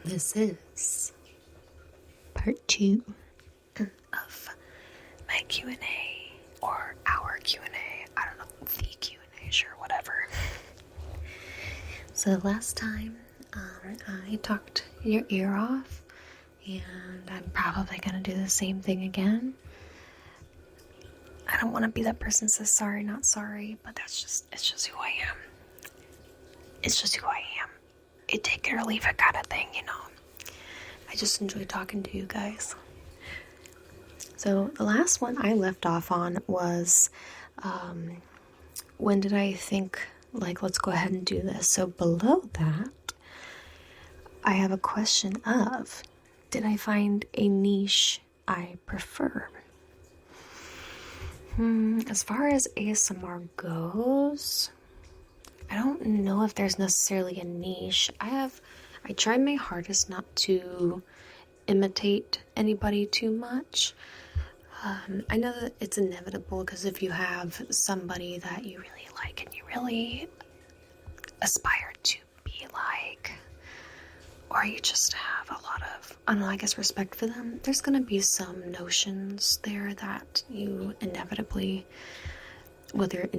This is part 2 of my Q&A, or our Q&A. I don't know, the Q&A, sure, whatever. So last time, I talked your ear off, and I'm probably going to do the same thing again. I don't want to be that person that says sorry, not sorry, but it's just who I am. It's just who I am. You take it or leave it kind of thing, you know. I just enjoy talking to you guys. So the last one I left off on was, when did I think, let's go ahead and do this? So below that, I have a question of, did I find a niche I prefer? As far as ASMR goes, I don't know if there's necessarily a niche. I tried my hardest not to imitate anybody too much. I know that it's inevitable, because if you have somebody that you really like and you really aspire to be like, or you just have a lot of, I don't know, I guess respect for them, there's going to be some notions there that you inevitably, whether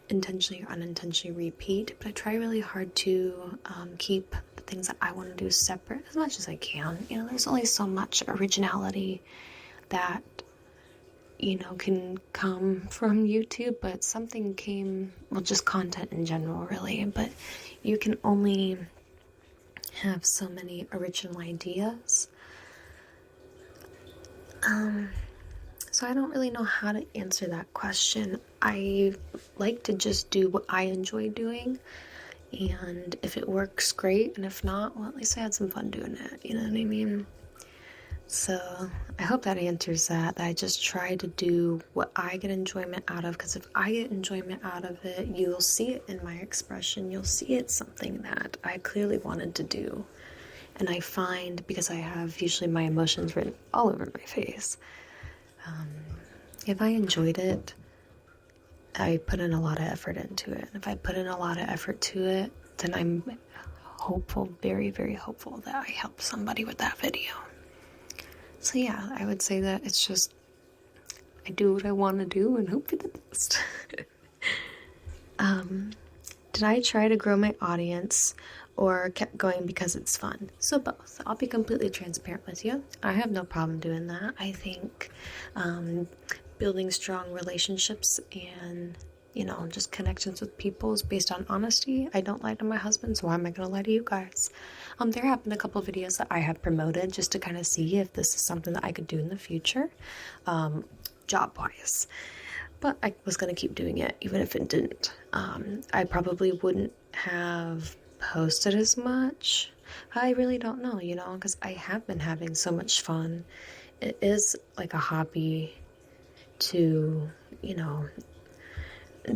intentionally or unintentionally, repeat. But I try really hard to keep the things that I want to do separate as much as I can. You know, there's only so much originality that, you know, can come from YouTube, but something came, well, just content in general, really. But you can only have so many original ideas. So I don't really know how to answer that question. I like to just do what I enjoy doing, and if it works, great, and if not, well, at least I had some fun doing it, you know what I mean? So I hope that answers that I just try to do what I get enjoyment out of, because if I get enjoyment out of it, you'll see it in my expression. You'll see it's something that I clearly wanted to do. And I find, because I have usually my emotions written all over my face, if I enjoyed it, I put in a lot of effort into it. And if I put in a lot of effort to it, then I'm hopeful, very, very hopeful, that I help somebody with that video. So yeah, I would say that it's just, I do what I want to do and hope for the best. Did I try to grow my audience or kept going because it's fun? So both. I'll be completely transparent with you. I have no problem doing that. I think building strong relationships and, you know, just connections with people is based on honesty. I don't lie to my husband, so why am I going to lie to you guys? There have been a couple of videos that I have promoted just to kind of see if this is something that I could do in the future, job-wise. But I was going to keep doing it, even if it didn't. I probably wouldn't have posted as much. I really don't know, you know, because I have been having so much fun. It is like a hobby to, you know,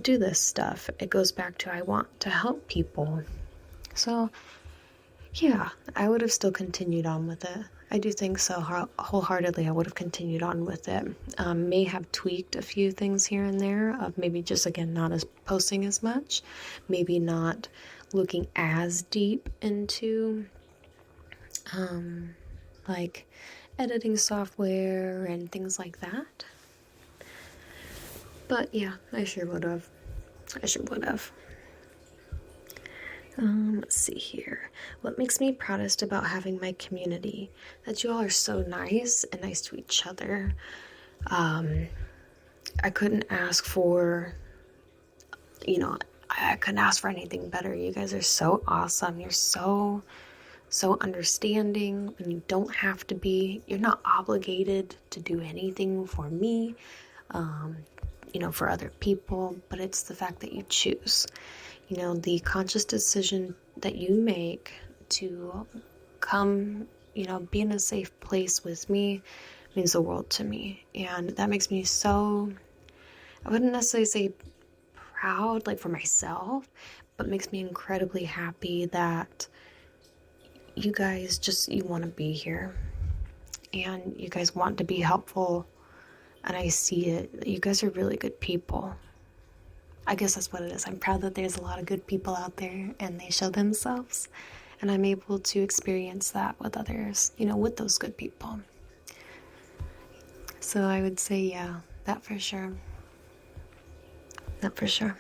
do this stuff. It goes back to, I want to help people. So yeah, I would have still continued on with it. I do think so, wholeheartedly. I would have continued on with it. May have tweaked a few things here and there of maybe just, again, not as posting as much, maybe not looking as deep into like editing software and things like that. But yeah, I sure would have. Let's see here. What makes me proudest about having my community? That you all are so nice and nice to each other. I couldn't ask for, you know, I couldn't ask for anything better. You guys are so awesome. You're so understanding, and you don't have to be. You're not obligated to do anything for me, you know, for other people, but it's the fact that you choose. You know, the conscious decision that you make to come, you know, be in a safe place with me means the world to me. And that makes me so, I wouldn't necessarily say proud, like for myself, but makes me incredibly happy that you guys just, you want to be here. And you guys want to be helpful. And I see it. You guys are really good people. I guess that's what it is. I'm proud that there's a lot of good people out there and they show themselves. and I'm able to experience that with others, with those good people. So I would say, yeah, that for sure. That for sure.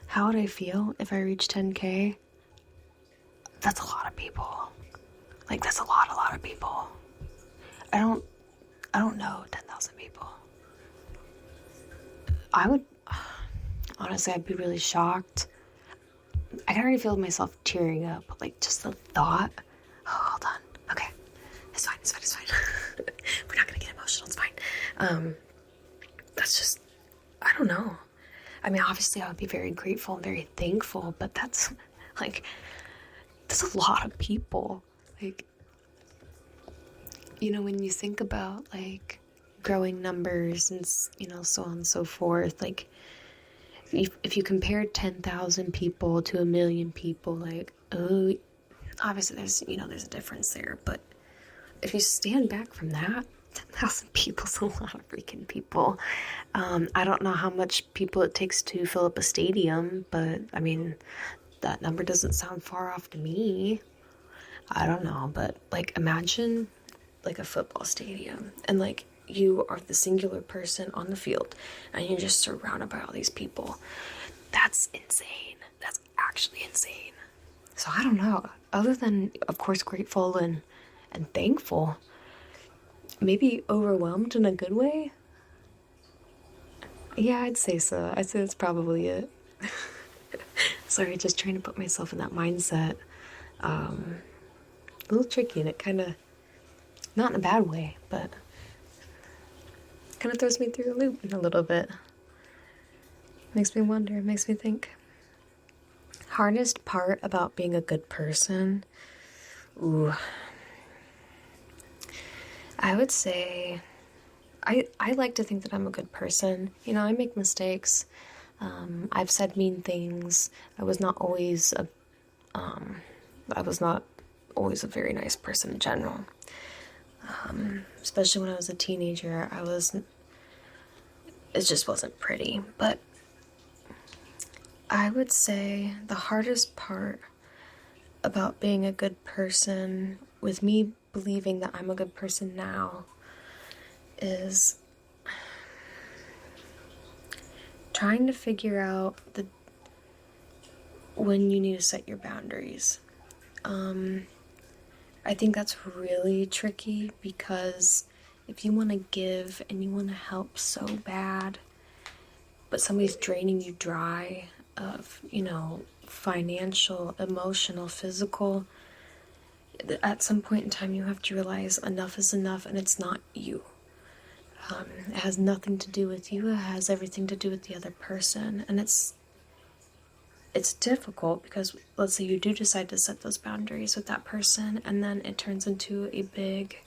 How would I feel if I reached 10K? That's a lot of people. Like, that's a lot of people. I don't know 10,000 people. Honestly, I'd be really shocked. I can already feel myself tearing up, like just the thought. Oh, hold on. Okay. It's fine. We're not gonna get emotional, it's fine. That's just, I don't know. I mean, obviously I would be very grateful and very thankful, but that's a lot of people. Like, when you think about like growing numbers and so on and so forth, like if you compared 10,000 people to 1,000,000 people, like, oh, obviously there's a difference there, but if you stand back from that, 10,000 people's a lot of freaking people. I don't know how much people it takes to fill up a stadium, but I mean, that number doesn't sound far off to me. I don't know, but like, imagine like a football stadium, and like you are the singular person on the field, and you're just surrounded by all these people. That's insane. That's actually insane. So I don't know. Other than, of course, grateful and thankful, maybe overwhelmed in a good way. Yeah, I'd say so. I'd say that's probably it. Sorry, just trying to put myself in that mindset. A little tricky, and it kind of, not in a bad way, but kind of throws me through a loop in a little bit. Makes me wonder, makes me think. Hardest part about being a good person? Ooh. I would say, I like to think that I'm a good person. I make mistakes. I've said mean things. I was not always a very nice person in general. Especially when I was a teenager, it just wasn't pretty. But I would say the hardest part about being a good person, with me believing that I'm a good person now, is trying to figure out when you need to set your boundaries. I think that's really tricky, because if you want to give and you want to help so bad, but somebody's draining you dry of, financial, emotional, physical, at some point in time you have to realize enough is enough, and it's not you. It has nothing to do with you. It has everything to do with the other person. And it's difficult, because let's say you do decide to set those boundaries with that person, and then it turns into a big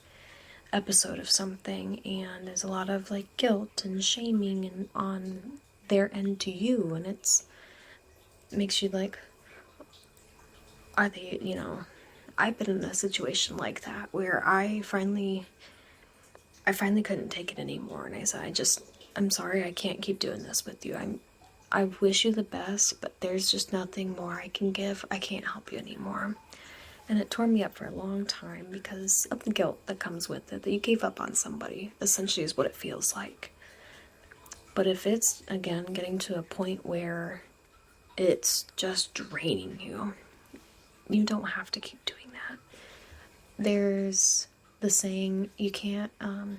episode of something, and there's a lot of like guilt and shaming and on their end to you, and it makes you like, are they, I've been in a situation like that where I finally couldn't take it anymore, and I said, I'm sorry, I can't keep doing this with you. I wish you the best, but there's just nothing more I can give. I can't help you anymore. And it tore me up for a long time, because of the guilt that comes with it, that you gave up on somebody, essentially, is what it feels like. But if it's, again, getting to a point where it's just draining you, you don't have to keep doing that. There's the saying, you can't,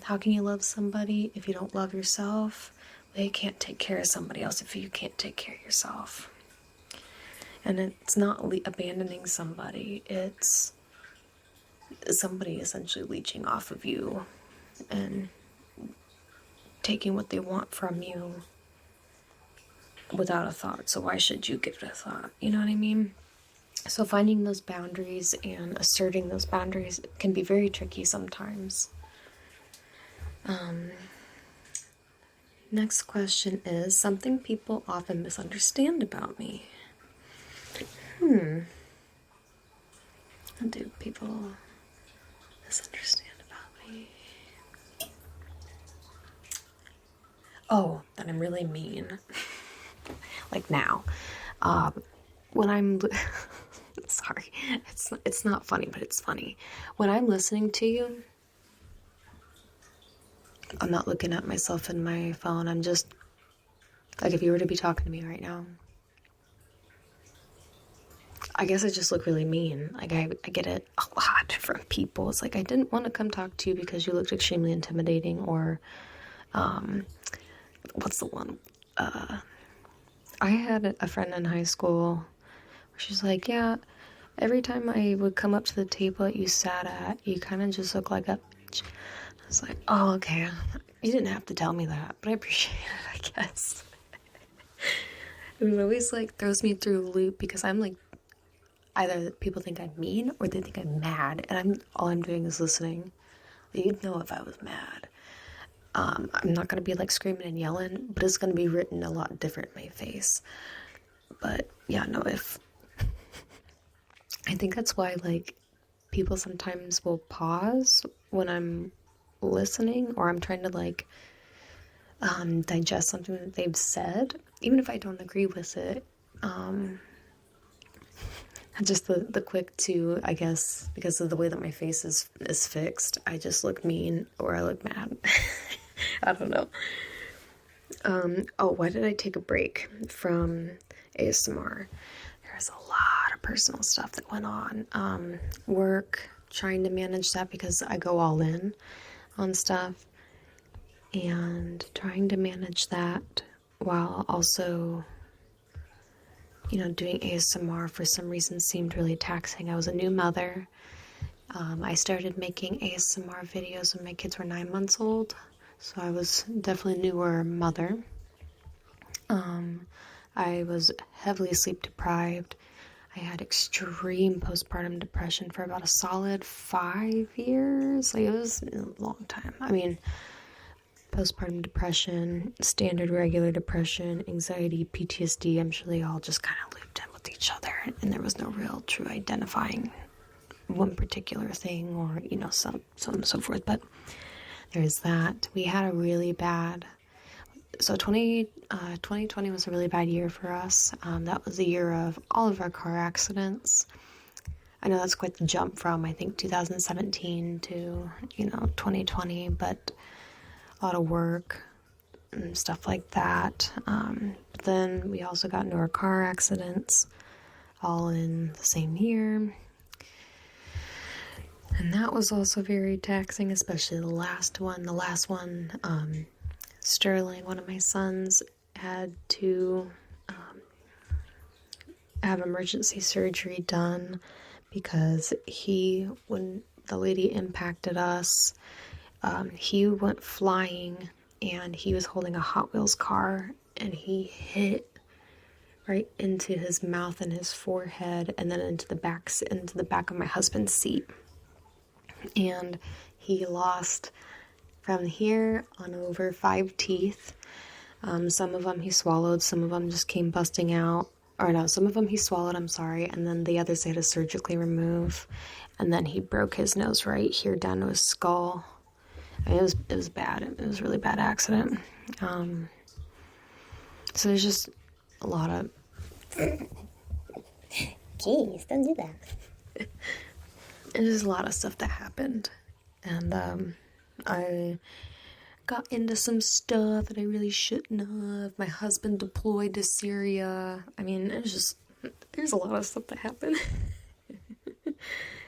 how can you love somebody if you don't love yourself? Well, you can't take care of somebody else if you can't take care of yourself. And it's not abandoning somebody, it's somebody essentially leeching off of you and taking what they want from you without a thought. So why should you give it a thought? You know what I mean? So finding those boundaries and asserting those boundaries can be very tricky sometimes. Next question is something people often misunderstand about me. What do people misunderstand about me? Oh, that I'm really mean. Like now. When I'm sorry. It's not funny, but it's funny. When I'm listening to you, I'm not looking at myself in my phone. I'm just, like, if you were to be talking to me right now, I guess I just look really mean. Like, I get it a lot from people. It's like, I didn't want to come talk to you because you looked extremely intimidating, or, what's the one? I had a friend in high school where she's like, yeah, every time I would come up to the table that you sat at, you kind of just look like a bitch. I was like, oh, okay. You didn't have to tell me that, but I appreciate it, I guess. And it always, like, throws me through a loop because I'm like, either people think I'm mean or they think I'm mad, and all I'm doing is listening. You'd know if I was mad. I'm not gonna be like screaming and yelling, but it's gonna be written a lot different in my face. But yeah, no, if I think that's why, like, people sometimes will pause when I'm listening or I'm trying to, like, digest something that they've said, even if I don't agree with it. Just the quick two, I guess, because of the way that my face is fixed, I just look mean or I look mad. I don't know. Oh, why did I take a break from ASMR? There's a lot of personal stuff that went on. Work, trying to manage that because I go all in on stuff, and trying to manage that while also, doing ASMR for some reason seemed really taxing. I was a new mother. I started making ASMR videos when my kids were 9 months old, so I was definitely a newer mother. I was heavily sleep deprived. I had extreme postpartum depression for about a solid 5 years. Like, it was a long time. I mean, postpartum depression, standard regular depression, anxiety, PTSD, I'm sure they all just kind of looped in with each other, and there was no real true identifying one particular thing or, so on and so forth. But there's that. We had a really bad, so 2020 was a really bad year for us. That was the year of all of our car accidents. I know that's quite the jump from, I think, 2017 to, 2020, but a lot of work and stuff like that. But then we also got into our car accidents all in the same year. And that was also very taxing, especially the last one. The last one, Sterling, one of my sons, had to have emergency surgery done because when the lady impacted us, he went flying and he was holding a Hot Wheels car and he hit right into his mouth and his forehead and then into the back of my husband's seat. And he lost from here on over 5 teeth. Some of them he swallowed, some of them just came busting out. Or no, some of them he swallowed, I'm sorry, and then the others they had to surgically remove. And then he broke his nose right here down to his skull. I mean, it was bad. It was a really bad accident. So there's just a lot of... Jeez, don't do that. And there's a lot of stuff that happened. And I got into some stuff that I really shouldn't have. My husband deployed to Syria. I mean, there's a lot of stuff that happened.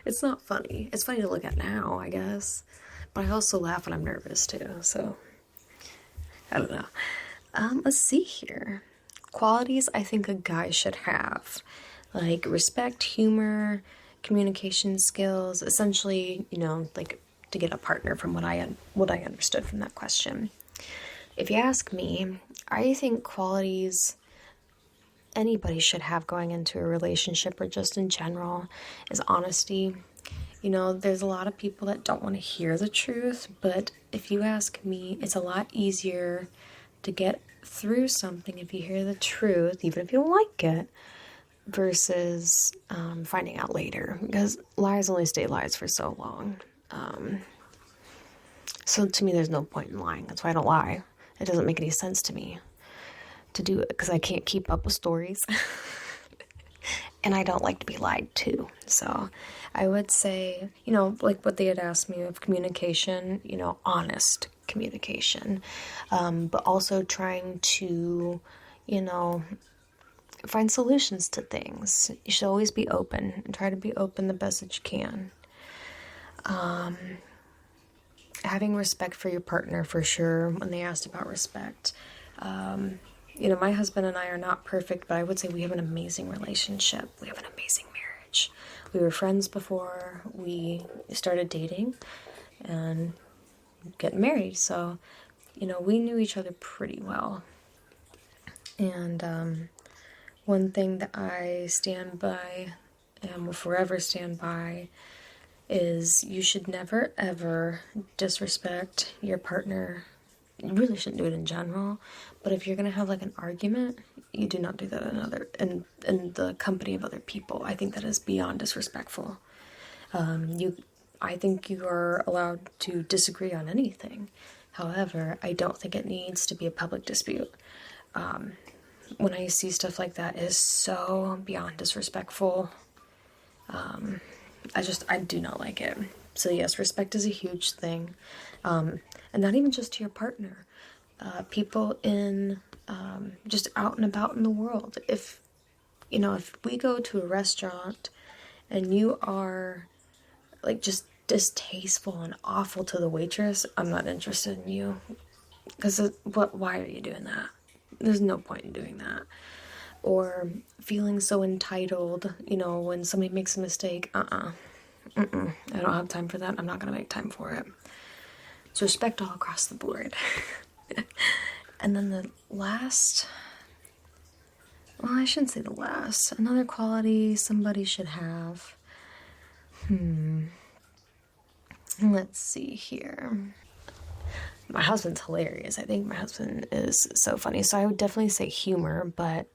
It's not funny. It's funny to look at now, I guess. But I also laugh when I'm nervous, too. So, I don't know. Let's see here. Qualities I think a guy should have. Like respect, humor, communication skills. Essentially, like to get a partner from what I understood from that question. If you ask me, I think qualities anybody should have going into a relationship or just in general is honesty. There's a lot of people that don't want to hear the truth, but if you ask me, it's a lot easier to get through something if you hear the truth, even if you don't like it, versus finding out later, because lies only stay lies for so long. So to me, there's no point in lying. That's why I don't lie. It doesn't make any sense to me to do it because I can't keep up with stories. and I don't like to be lied to. So I would say, you know, like what they had asked me of communication, you know, honest communication, but also trying to, you know, find solutions to things. You should always be open and try to be open the best that you can. Having respect for your partner, for sure, when they asked about respect. You know, my husband and I are not perfect, but I would say we have an amazing relationship. We have an amazing marriage. We were friends before we started dating and getting married. So, you know, we knew each other pretty well. And one thing that I stand by and will forever stand by is you should never, ever disrespect your partner. You really shouldn't do it in general, but if you're gonna have like an argument, you do not do that in the company of other people. I think that is beyond disrespectful. I think you are allowed to disagree on anything. However, I don't think it needs to be a public dispute. When I see stuff like that, it is so beyond disrespectful. I do not like it. So yes, respect is a huge thing. And not even just to your partner. People in, just out and about in the world. If we go to a restaurant and you are like just distasteful and awful to the waitress, I'm not interested in you. Because why are you doing that? There's no point in doing that. Or feeling so entitled, you know, when somebody makes a mistake. I don't have time for that. I'm not going to make time for it. So respect all across the board. And then the last, well, I shouldn't say the last. Another quality somebody should have. Let's see here. My husband's hilarious. I think my husband is so funny. So I would definitely say humor, but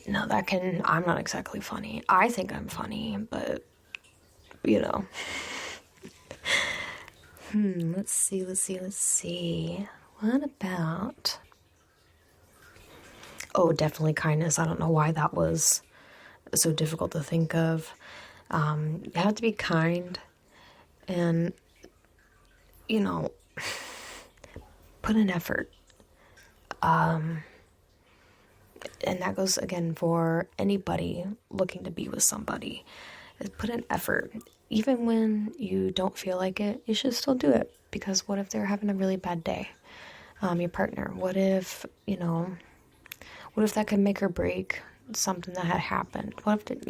no, I'm not exactly funny. I think I'm funny, but you know. Let's see. What about... Oh, definitely kindness. I don't know why that was so difficult to think of. You have to be kind and, you know, put in effort. And that goes, again, for anybody looking to be with somebody. Put in effort. Even when you don't feel like it, you should still do it. Because what if they're having a really bad day? Your partner. What if that could make or break something that had happened? What if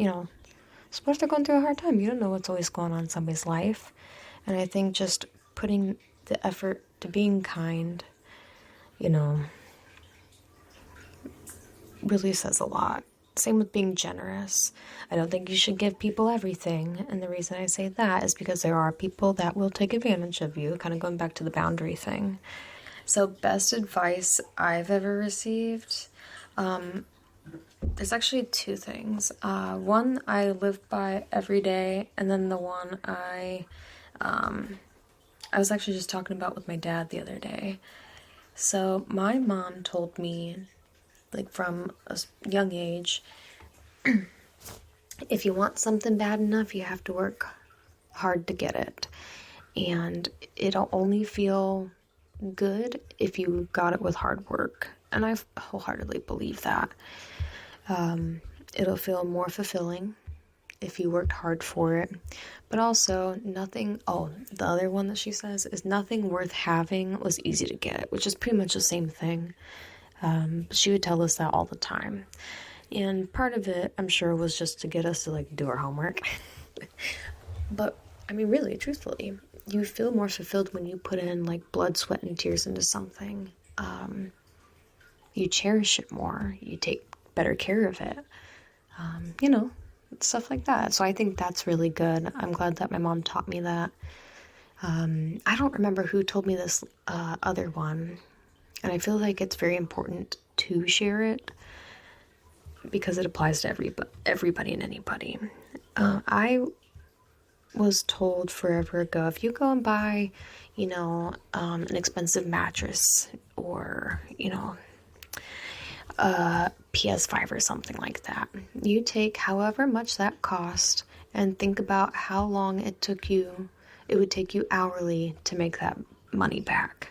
they're going through a hard time? You don't know what's always going on in somebody's life. And I think just putting the effort to being kind, you know, really says a lot. Same with being generous. I don't think you should give people everything. And the reason I say that is because there are people that will take advantage of you, kind of going back to the boundary thing. So best advice I've ever received, there's actually two things. One I live by every day, and then the one I was actually just talking about with my dad the other day. So my mom told me, like from a young age, if you want something bad enough, you have to work hard to get it. And it'll only feel good if you got it with hard work. And I wholeheartedly believe that. It'll feel more fulfilling if you worked hard for it. But also, the other one that she says is nothing worth having was easy to get, which is pretty much the same thing. She would tell us that all the time. And part of it, I'm sure, was just to get us to, like, do our homework. But, I mean, really, truthfully, you feel more fulfilled when you put in, like, blood, sweat, and tears into something. You cherish it more. You take better care of it. Stuff like that. So I think that's really good. I'm glad that my mom taught me that. I don't remember who told me this other one. And I feel like it's very important to share it because it applies to everybody and anybody. I was told forever ago, if you go and buy, an expensive mattress or, PS5 or something like that. You take however much that cost and think about how long it would take you hourly to make that money back.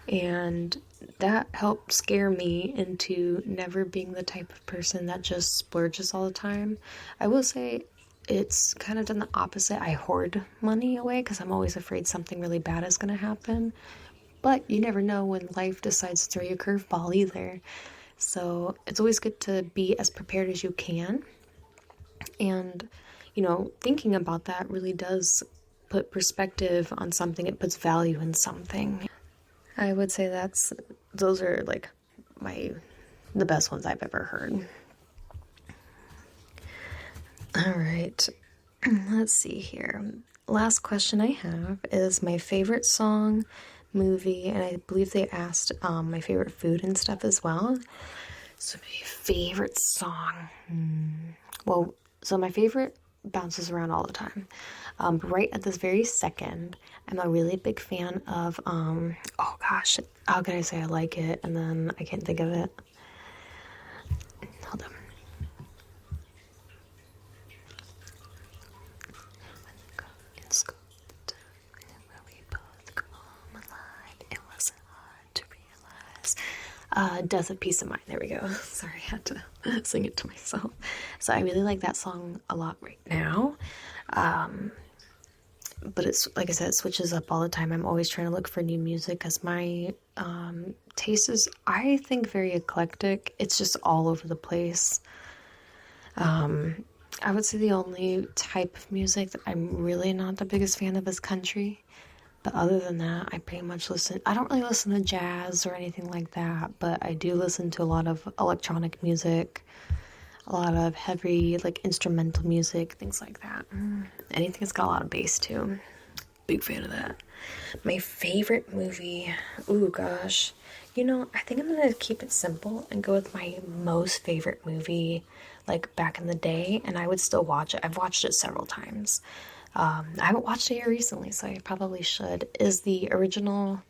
And that helped scare me into never being the type of person that just splurges all the time. I will say it's kind of done the opposite. I hoard money away because I'm always afraid something really bad is going to happen. But you never know when life decides to throw you a curveball either. So it's always good to be as prepared as you can. And, thinking about that really does put perspective on something. It puts value in something. I would say those are like the best ones I've ever heard. All right, let's see here. Last question I have is my favorite song, movie, and I believe they asked my favorite food and stuff as well. So my favorite song, well, so my favorite bounces around all the time. But right at this very second, I'm a really big fan of, oh gosh, how can I say I like it and then I can't think of it? Hold on. Death of Peace of Mind. There we go. Sorry, I had to sing it to myself. So I really like that song a lot right now. But it's, like I said, it switches up all the time. I'm always trying to look for new music because my taste is, I think, very eclectic. It's just all over the place. I would say the only type of music that I'm really not the biggest fan of is country. But other than that, I pretty much I don't really listen to jazz or anything like that, but I do listen to a lot of electronic music, a lot of heavy, like, instrumental music, things like that. Anything that's got a lot of bass, too. Big fan of that. My favorite movie, ooh, gosh. I think I'm gonna keep it simple and go with my most favorite movie, like, back in the day, and I would still watch it. I've watched it several times. I haven't watched it here recently, so I probably should. Is the original,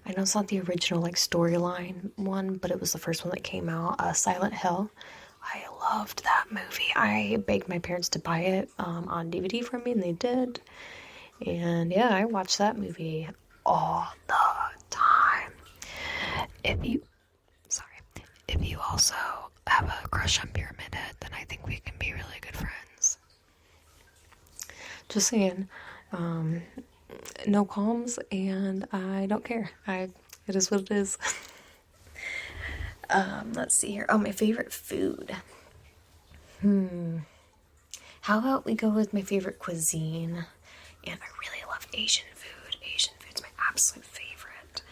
I know it's not the original, like, storyline one, but it was the first one that came out, Silent Hill. I loved that movie. I begged my parents to buy it on DVD for me, and they did. And yeah, I watched that movie all the time. If you also have a crush on Pyramid Head, then I think we can be really good friends. Just saying, no qualms, and I don't care. It is what it is. Let's see here. Oh, my favorite food. How about we go with my favorite cuisine? And I really love Asian food. Asian food's my absolute favorite.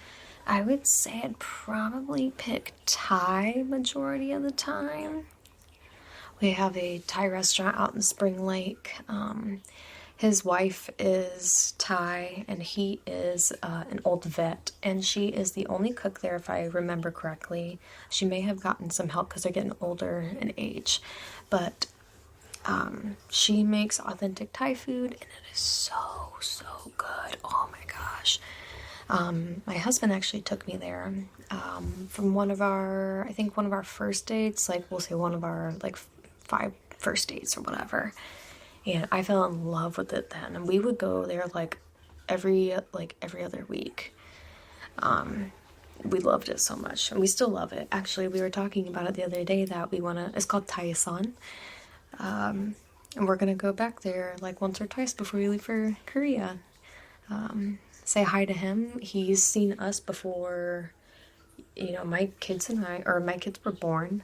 I would say I'd probably pick Thai majority of the time. We have a Thai restaurant out in Spring Lake. His wife is Thai, and he is an old vet, and she is the only cook there, if I remember correctly. She may have gotten some help because they're getting older in age, but she makes authentic Thai food, and it is so, so good. Oh my gosh. My husband actually took me there from one of our first dates, like, we'll say one of our, like, 5 first dates or whatever. And I fell in love with it then. And we would go there like every other week. We loved it so much. And we still love it. Actually, we were talking about it the other day that it's called Thai-san. And we're going to go back there like once or twice before we leave for Korea. Say hi to him. He's seen us before, my kids were born.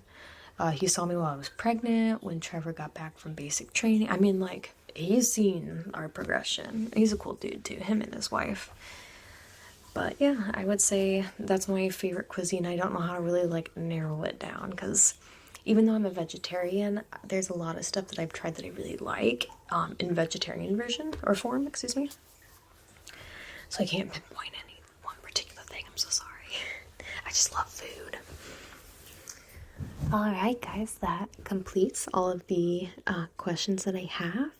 He saw me while I was pregnant, when Trevor got back from basic training. I mean, like, he's seen our progression. He's a cool dude, too, him and his wife. But, yeah, I would say that's my favorite cuisine. I don't know how to really, like, narrow it down, because even though I'm a vegetarian, there's a lot of stuff that I've tried that I really like, in vegetarian form, excuse me. So I can't pinpoint any one particular thing. I'm so sorry. I just love food. Alright guys, that completes all of the questions that I have.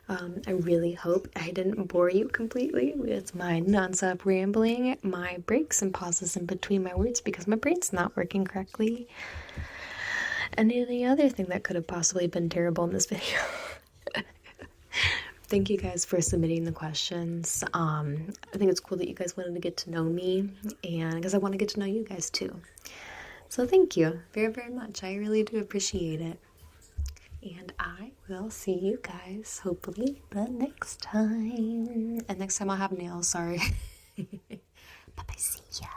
I really hope I didn't bore you completely with my nonstop rambling, my breaks and pauses in between my words because my brain's not working correctly. And any other thing that could have possibly been terrible in this video. Thank you guys for submitting the questions. I think it's cool that you guys wanted to get to know me, and because I want to get to know you guys too. So thank you very, very much. I really do appreciate it. And I will see you guys hopefully the next time. And next time I'll have nails, sorry. Bye-bye, see ya.